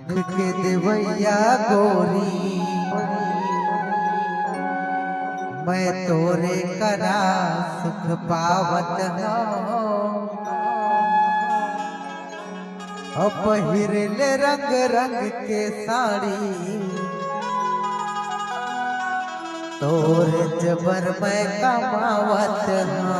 दुख के देवैया गोरी मैं तोरे करा सुख पावत हो पहिरले रंग रंग के साड़ी तोरे जबर मैं कमावत हो।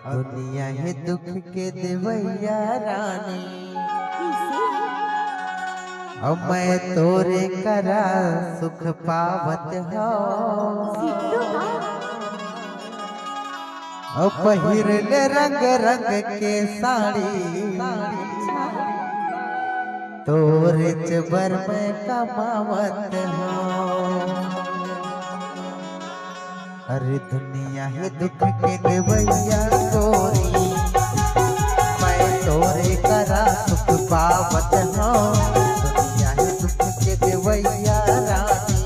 दुनिया है दुख के देवैया रानी अब मैं तोरे करा सुख पावत हो। अब पहिरले रंग रंग के साड़ी तोरे जबर में कमावत हो। अरे दुनिया है दुख के देवैया गोरी मैं तोरे करा सुख पावत हो। दुनिया है दुख के देवैया रानी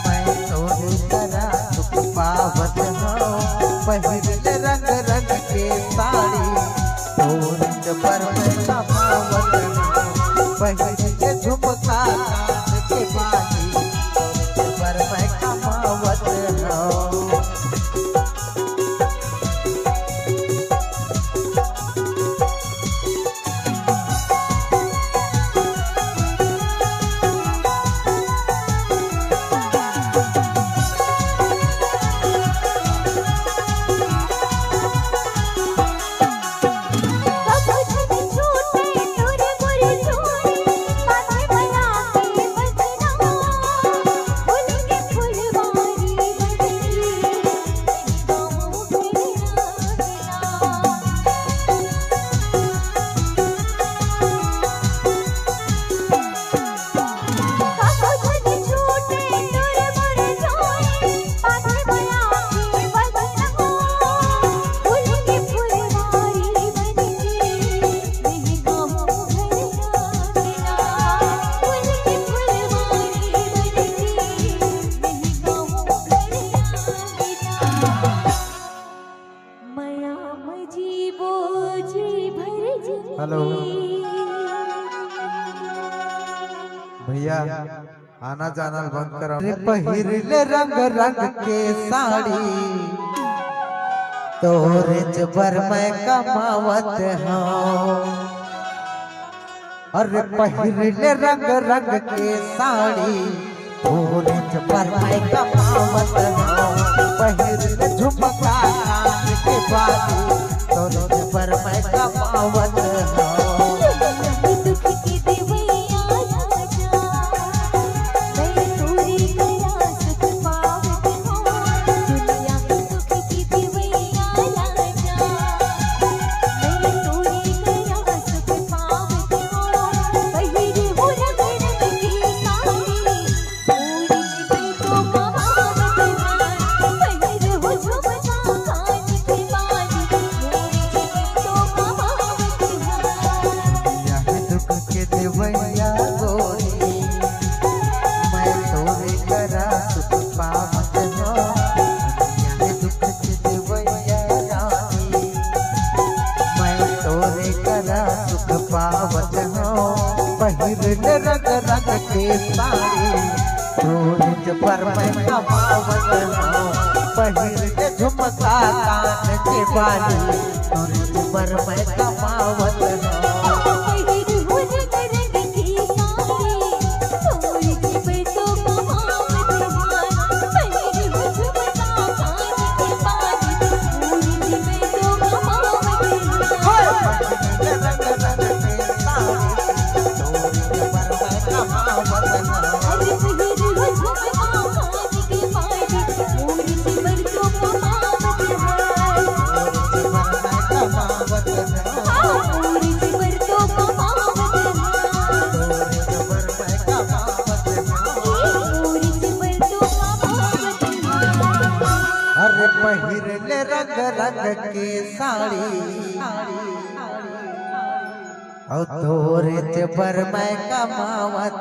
मैं तोरे करा सुख पावत हो। पहिरले रंग रंग के साड़ी तोरे जबर में कमावत हो। पहिरले झुमका के बानी तोरे जबर में कमावत हो। हेलो भैया आना जाना बंद करो। पहिरले रंग रंग के साड़ी तोरे जबर मैं कमावत हूँ। अरे पहिरले रंग रंग के साड़ी तोरे जबर मैं कमावत हूँ। पहिरले झुमका कान के बाली तोरे जबर मैं कमावत हूँ। पहिरले रंग रंग के साड़ी तोरे पर मैं कमावत हूँ। पहिरले झुमका कान के बाली तोरे पर मैं कमावत हूँ। पहिरले रंग रंग के साड़ी और तोरे पर मैं कमावत